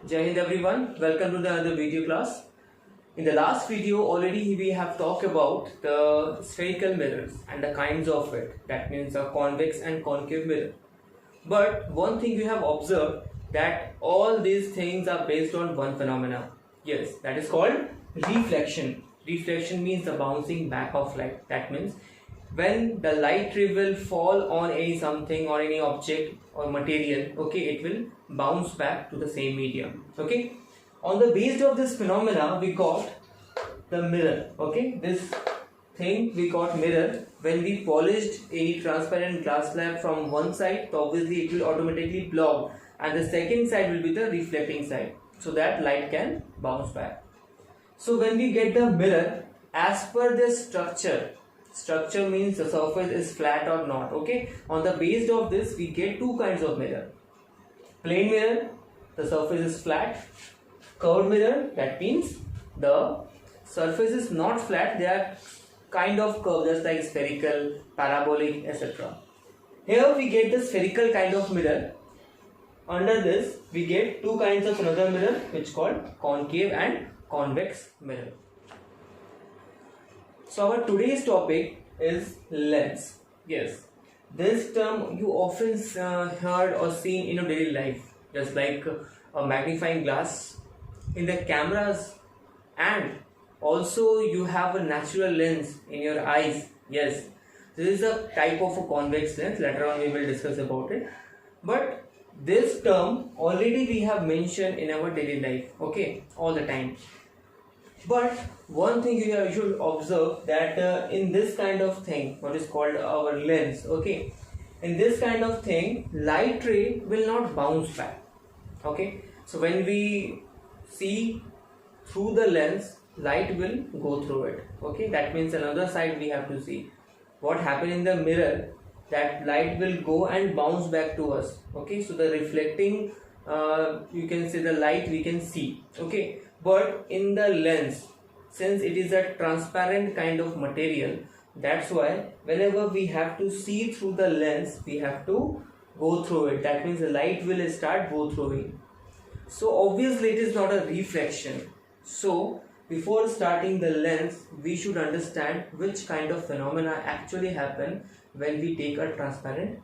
Jai Hind everyone, welcome to the another video class. In the last video already we have talked about the spherical mirrors and the kinds of it. That means a convex and concave mirror. But one thing we have observed that all these things are based on one phenomena. Yes, that is called reflection. Reflection means the bouncing back of light. That means when the light ray will fall on any something or any object or material, okay, it will bounce back to the same medium. Okay, on the basis of this phenomena we got the mirror. Okay, this thing we got mirror. When we polished a transparent glass slab from one side, so obviously it will automatically block, and the second side will be the reflecting side, so that light can bounce back. So when we get the mirror, as per the structure means the surface is flat or not. Okay, on the basis of this we get two kinds of mirror. Plain mirror, the surface is flat. Curved mirror, that means the surface is not flat, they are kind of curved, just like spherical, parabolic, etc. Here we get the spherical kind of mirror. Under this we get two kinds of another mirror, which called concave and convex mirror. So our today's topic is lens. Yes, this term you often heard or seen in your daily life, just like a magnifying glass in the cameras, and also you have a natural lens in your eyes. Yes, this is a type of a convex lens. Later on we will discuss about it, but this term already we have mentioned in our daily life, okay, all the time. But one thing you should observe that in this kind of thing, what is called our lens, okay, in this kind of thing light ray will not bounce back. Okay, so when we see through the lens, light will go through it. Okay, that means another side we have to see what happened in the mirror, that light will go and bounce back to us. Okay, so the reflecting you can say the light we can see. Okay, but in the lens, since it is a transparent kind of material, that's why whenever we have to see through the lens, we have to go through it. That means the light will start go through it. So obviously it is not a reflection. So before starting the lens, we should understand which kind of phenomena actually happen when we take a transparent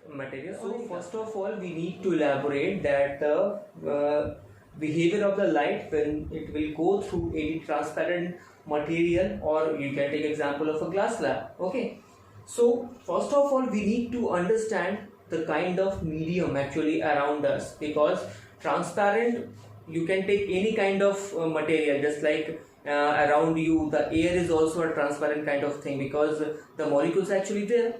material. So first of all we need to elaborate that the behavior of the light when it will go through a transparent material, or you can take example of a glass slab. Okay, so first of all we need to understand the kind of medium actually around us, because transparent you can take any kind of material, just like around you the air is also a transparent kind of thing, because the molecules actually there.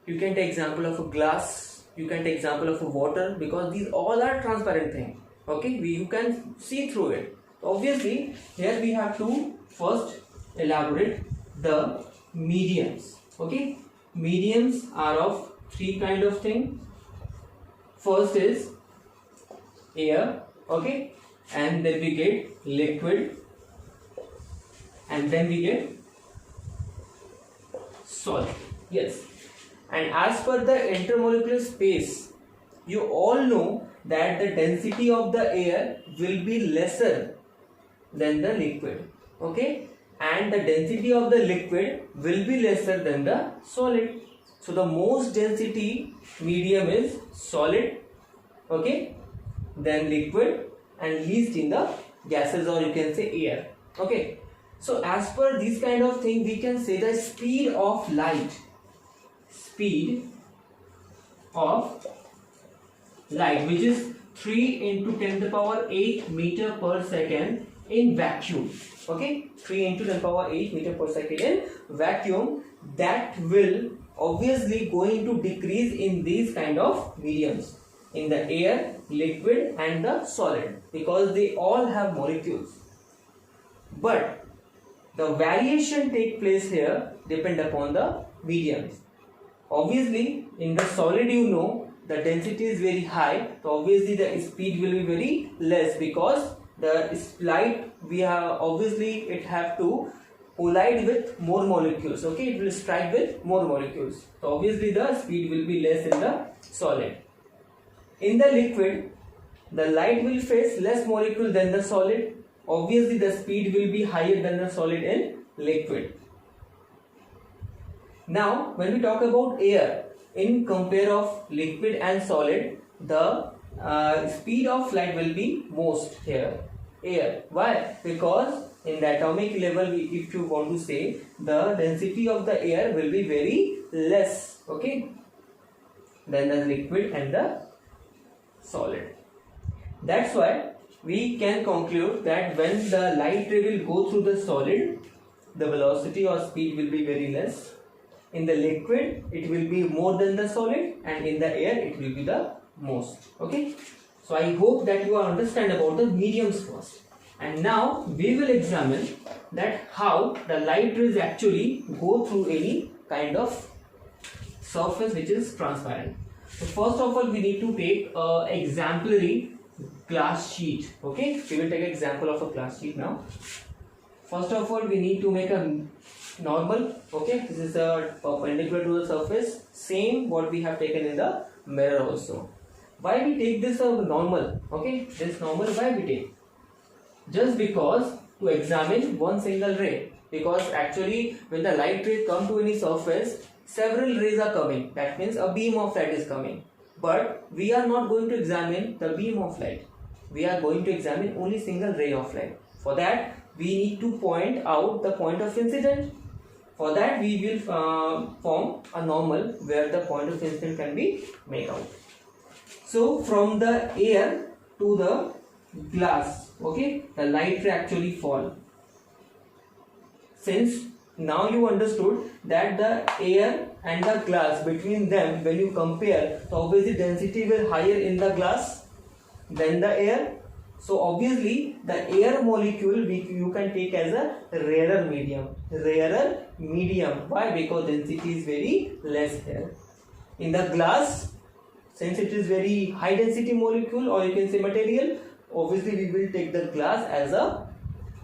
You can take example of a glass, you can take example of a water, because these all are transparent thing. Okay, you can see through it. Obviously here we have to first elaborate the mediums. Okay, mediums are of three kind of thing. First is air, okay, and then we get liquid, and then we get solid. Yes, and as per the intermolecular space, you all know that the density of the air will be lesser than the liquid. Okay, and the density of the liquid will be lesser than the solid. So the most density medium is solid, okay, then liquid, and least in the gases, or you can say air. Okay, so as per this kind of thing we can say the speed of light, speed of light, which is 3 into 10 to the power 8 meter per second in vacuum. Okay, 3 into 10 to the power 8 meter per second in vacuum, that will obviously going to decrease in these kind of mediums, in the air, liquid and the solid, because they all have molecules. But the variation take place here depend upon the mediums. Obviously in the solid, you know, the density is very high, so obviously the speed will be very less, because the light we have obviously it have to collide with more molecules. Okay, it will strike with more molecules, so obviously the speed will be less in the solid. In the liquid, the light will face less molecule than the solid. Obviously the speed will be higher than the solid in liquid. Now when we talk about air, in compare of liquid and solid, the speed of light will be most here, air. Why? Because in the atomic level, if you want to say, the density of the air will be very less, okay, than the liquid and the solid. That's why we can conclude that when the light ray will go through the solid, the velocity or speed will be very less. In the liquid, it will be more than the solid, and in the air, it will be the most. Okay. So I hope that you understand about the mediums first. And now we will examine that how the light rays actually go through any kind of surface which is transparent. So first of all, we need to take a exemplary glass sheet. Okay, we will take an example of a glass sheet now. First of all, we need to make a normal. Okay, this is a perpendicular to the surface, same what we have taken in the mirror also. Why we take this normal? Okay, this normal why we take? Just because to examine one single ray, because actually when the light ray come to any surface, several rays are coming. That means a beam of light is coming. But we are not going to examine the beam of light. We are going to examine only single ray of light. For that, we need to point out the point of incident. For that, we will form a normal where the point of incident can be made out. So from the air to the glass, okay, the light ray actually fall. Since now you understood that the air and the glass, between them when you compare, so obviously density will higher in the glass than the air. So obviously the air molecule you can take as a rarer medium. Rarer medium. Why? Because density is very less here. In the glass, since it is very high density molecule, or you can say material, obviously we will take the glass as a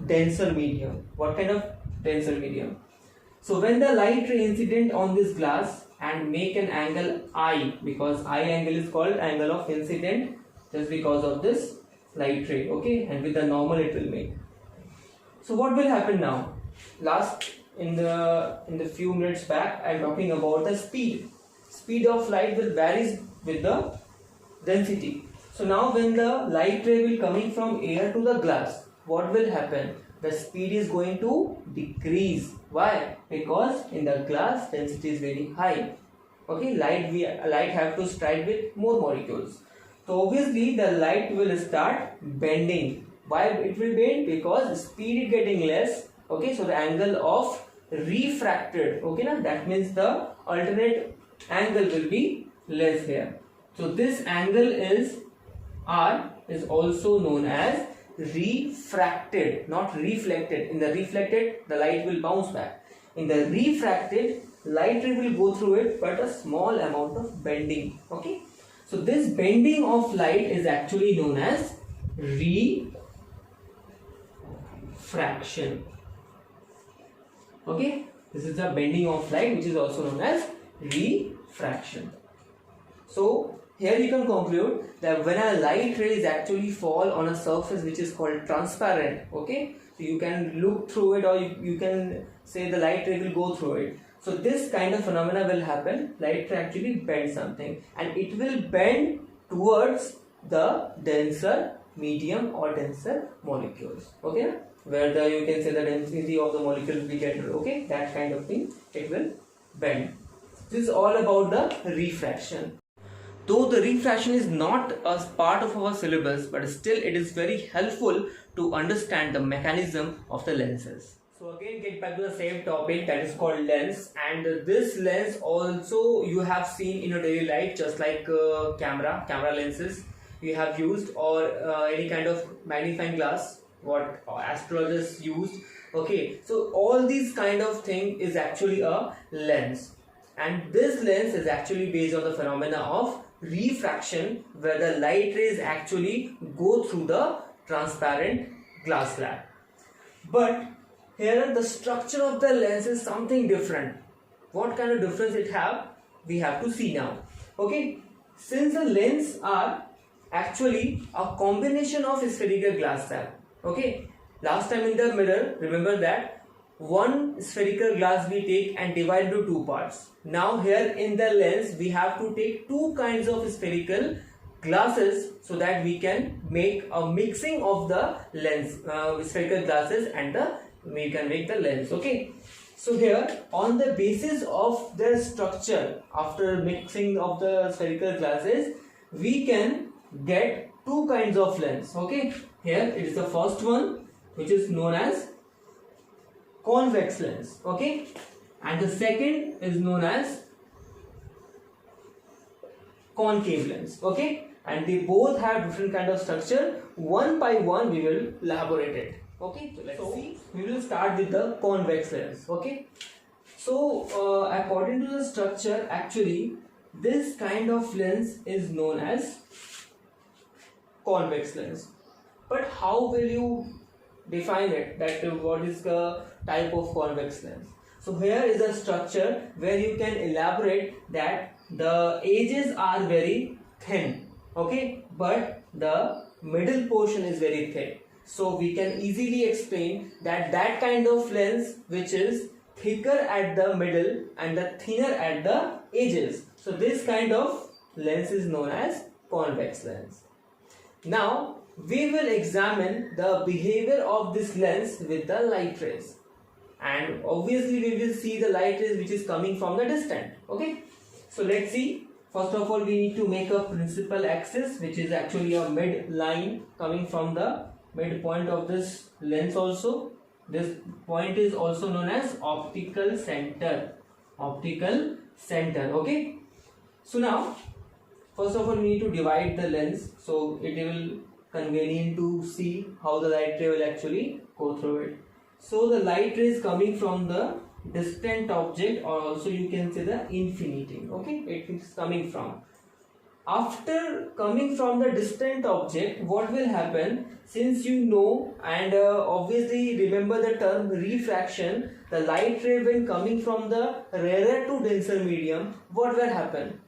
denser medium. What kind of denser medium? So when the light ray incident on this glass and make an angle I, because I angle is called angle of incident just because of this light ray, okay, and with the normal it will make. So what will happen now? Last in the few minutes back, I am talking about the speed. Speed of light will varies with the density. So now when the light ray will coming from air to the glass, what will happen? The speed is going to decrease. Why? Because in the glass density is very high. Okay, light have to strike with more molecules. So obviously the light will start bending. Why it will bend? Because speed is getting less. Okay, so the angle of refracted. Okay, now that means the alternate angle will be less here. So this angle is R, is also known as refracted, not reflected. In the reflected, the light will bounce back. In the refracted, light ray will go through it, but a small amount of bending. Okay, so this bending of light is actually known as refraction. Okay, this is the bending of light, which is also known as refraction. So here you can conclude that when a light rays actually fall on a surface which is called transparent, okay, so you can look through it, or you can say the light ray will go through it. So this kind of phenomena will happen. Light ray actually bend something, and it will bend towards the denser medium or denser molecules. Okay, where you can say the density of the molecule will be greater. Okay, that kind of thing, it will bend. This is all about the refraction. Though the refraction is not a part of our syllabus, but still it is very helpful to understand the mechanism of the lenses. So again, get back to the same topic, that is called lens, and this lens also you have seen in your daily life, just like camera lenses you have used, or any kind of magnifying glass what astrologers used. Okay, so all these kind of thing is actually a lens, and this lens is actually based on the phenomena of refraction, where the light rays actually go through the transparent glass slab. But here the structure of the lens is something different. What kind of difference it have, we have to see now. Okay, since the lens are actually a combination of spherical glass slab. Okay, last time in the mirror, remember that one spherical glass we take and divide into two parts. Now here in the lens we have to take two kinds of spherical glasses so that we can make a mixing of the lens, spherical glasses, and we can make the lens. Okay, so here on the basis of their structure, after mixing of the spherical glasses, we can get two kinds of lens. Okay, here it is the first one, which is known as convex lens. Okay, and the second is known as concave lens. Okay, and they both have different kind of structure. One by one we will elaborate it. Okay, so let's see. We will start with the convex lens. Okay, so according to the structure, actually this kind of lens is known as convex lens. But how will you define it, that what is the type of convex lens? So here is a structure where you can elaborate that the edges are very thin, okay, but the middle portion is very thick. So we can easily explain that that kind of lens which is thicker at the middle and the thinner at the edges. So this kind of lens is known as convex lens. Now we will examine the behavior of this lens with the light rays, and obviously we will see the light rays which is coming from the distant. Okay, so let's see. First of all, we need to make a principal axis, which is actually a mid line coming from the midpoint of this lens. Also, this point is also known as optical center. Optical center. Okay, so now first of all we need to divide the lens, so it will convenient to see how the light ray will actually go through it. So the light ray is coming from the distant object, or also you can say the infinity. Okay, it is coming from. After coming from the distant object, what will happen? Since you know and obviously remember the term refraction, the light ray when coming from the rarer to denser medium, what will happen?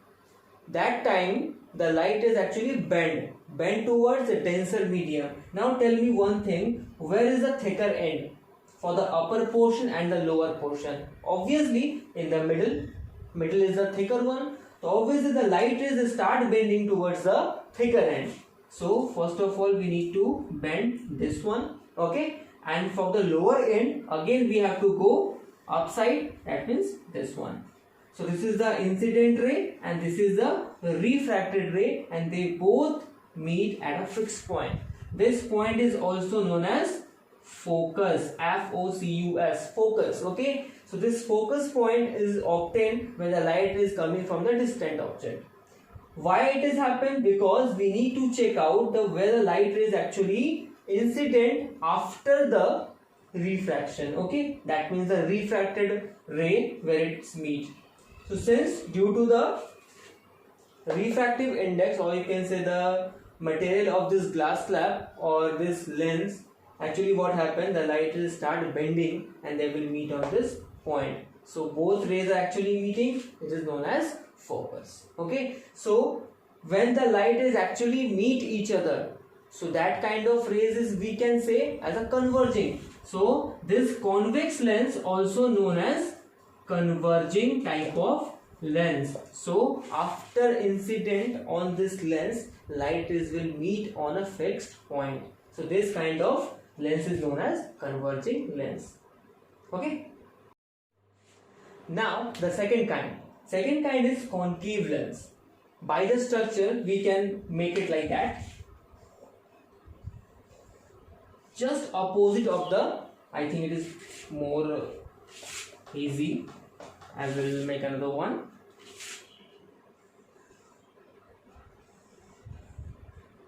That time the light is actually bend towards the denser medium. Now tell me one thing, where is the thicker end for the upper portion and the lower portion? Obviously in the middle is the thicker one. So obviously the light rays start bending towards the thicker end. So first of all we need to bend this one. Okay, and for the lower end again we have to go upside, that means this one. So this is the incident ray and this is the refracted ray, and they both meet at a fixed point. This point is also known as focus, F-O-C-U-S, focus. Okay, so this focus point is obtained when the light is coming from the distant object. Why it has happened? Because we need to check out where the light ray is actually incident after the refraction. Okay, that means the refracted ray where it's meet. So since due to the refractive index, or you can say the material of this glass slab or this lens, actually what happened, the light will start bending and they will meet on this point. So both rays are actually meeting, it is known as focus. Okay, so when the light rays actually meet each other, so that kind of rays is, we can say, as a converging. So this convex lens also known as converging type of lens. So after incident on this lens, light rays will meet on a fixed point. So this kind of lens is known as converging lens. Okay, now the second kind is concave lens. By the structure we can make it like that, just opposite of the, I think it is more easy. I will make another one.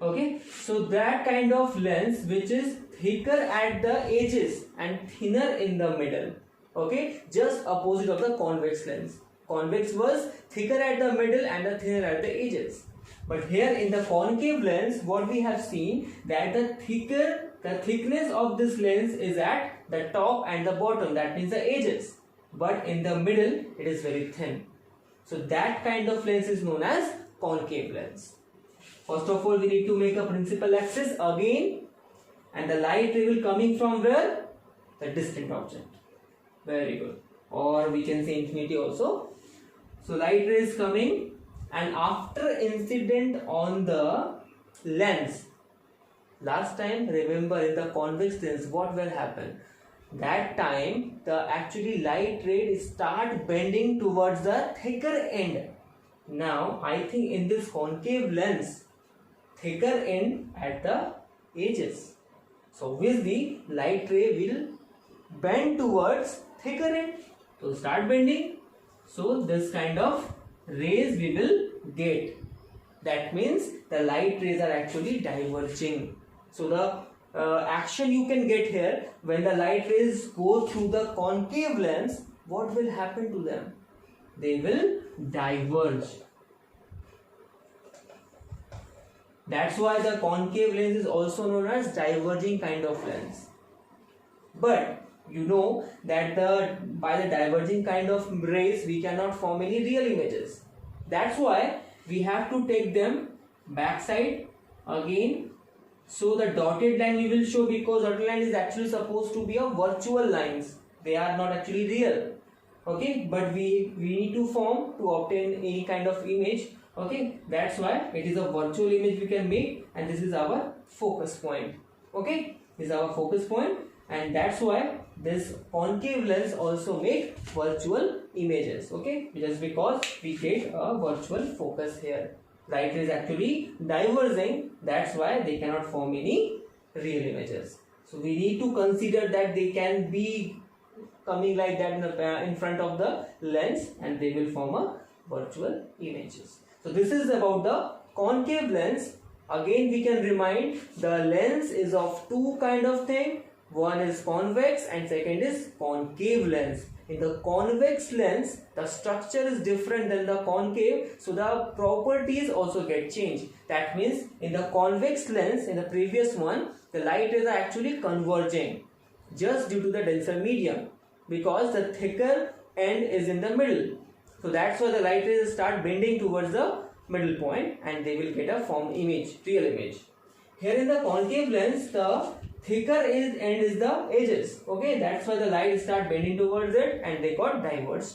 Okay, so that kind of lens which is thicker at the edges and thinner in the middle. Okay, just opposite of the convex lens. Convex was thicker at the middle and the thinner at the edges. But here in the concave lens, what we have seen, that the thickness of this lens is at the top and the bottom, that means the edges. But in the middle it is very thin. So that kind of lens is known as concave lens. First of all, we need to make a principal axis again, and the light ray will coming from where? The distant object. Very good. Or we can say infinity also. So light ray is coming, and after incident on the lens, last time remember in the convex lens what will happen? That time the actually light ray start bending towards the thicker end. Now I think in this concave lens, thicker end at the edges. So obviously light ray will bend towards thicker end. So start bending. So this kind of rays we will get. That means the light rays are actually diverging. So the action you can get here, when the light rays go through the concave lens, what will happen to them? They will diverge. That's why the concave lens is also known as diverging kind of lens. But you know that by the diverging kind of rays we cannot form any real images. That's why we have to take them backside again. So the dotted line we will show, because dotted line is actually supposed to be a virtual lines. They are not actually real. Okay, but we need to form to obtain any kind of image. Okay, that's why it is a virtual image we can make, and this is our focus point. Okay, this is our focus point, and that's why this concave lens also make virtual images. Okay, just because we get a virtual focus here. Light is actually diverging, that's why they cannot form any real images. So we need to consider that they can be coming like that in front of the lens, and they will form a virtual images. So this is about the concave lens. Again we can remind, the lens is of two kind of thing. One is convex and second is concave lens. In the convex lens, the structure is different than the concave, so the properties also get changed. That means in the convex lens, in the previous one, the light rays are actually converging just due to the denser medium, because the thicker end is in the middle. So that's why the light rays start bending towards the middle point, and they will get a formed image, real image. Here in the concave lens, the thicker end is the edges. Okay, that's why the light start bending towards it, and they got diverged.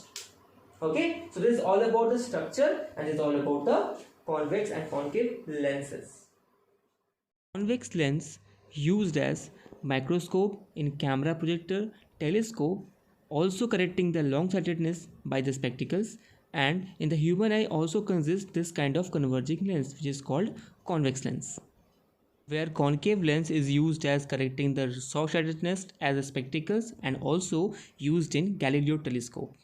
Okay, so this is all about the structure, and this is all about the convex and concave lenses. Convex lens used as microscope in camera projector, telescope, also correcting the long-sightedness by the spectacles, and in the human eye also consists this kind of converging lens, which is called convex lens, where concave lens is used as correcting the short-sightedness as a spectacles and also used in Galileo telescope.